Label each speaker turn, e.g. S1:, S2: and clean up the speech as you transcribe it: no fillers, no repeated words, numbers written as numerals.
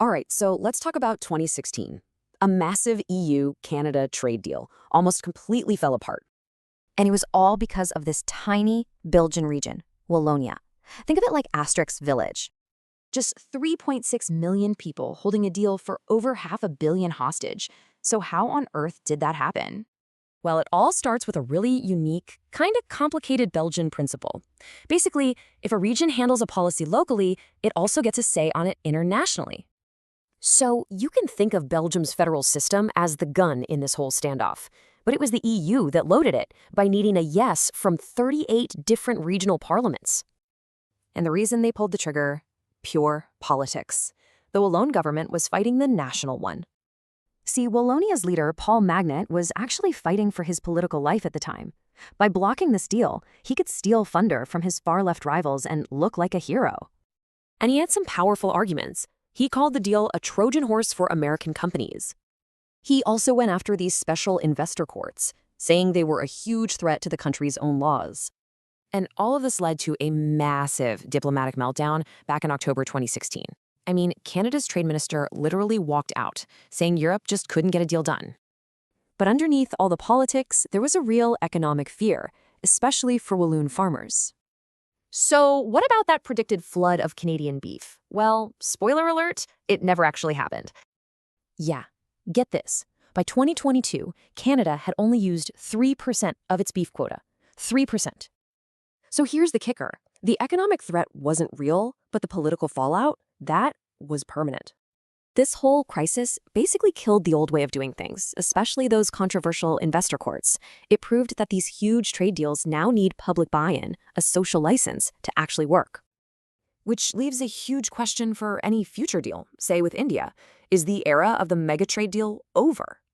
S1: All right, so let's talk about 2016. A massive EU-Canada trade deal almost completely fell apart.
S2: And it was all because of this tiny Belgian region, Wallonia. Think of it like Asterix Village.
S1: Just 3.6 million people holding a deal for over $500 million hostage. So how on earth did that happen? Well, it all starts with a really unique, kind of complicated Belgian principle. Basically, if a region handles a policy locally, it also gets a say on it internationally. So you can think of Belgium's federal system as the gun in this whole standoff. But it was the EU that loaded it by needing a yes from 38 different regional parliaments. And the reason they pulled the trigger? Pure politics. The Walloon government was fighting the national one. See, Wallonia's leader, Paul Magnette, was actually fighting for his political life at the time. By blocking this deal, he could steal thunder from his far-left rivals and look like a hero. And he had some powerful arguments. He called the deal a Trojan Horse for American companies. He also went after these special investor courts, saying they were a huge threat to the country's own laws. And all of this led to a massive diplomatic meltdown back in October 2016. I mean, Canada's trade minister literally walked out, saying Europe just couldn't get a deal done. But underneath all the politics, there was a real economic fear, especially for Walloon farmers. So what about that predicted flood of Canadian beef? Well, spoiler alert, it never actually happened. Yeah, get this. By 2022, Canada had only used 3% of its beef quota. 3%. So here's the kicker. The economic threat wasn't real, but the political fallout, that was permanent. This whole crisis basically killed the old way of doing things, especially those controversial investor courts. It proved that these huge trade deals now need public buy-in, a social license, to actually work. Which leaves a huge question for any future deal, say with India. Is the era of the mega trade deal over?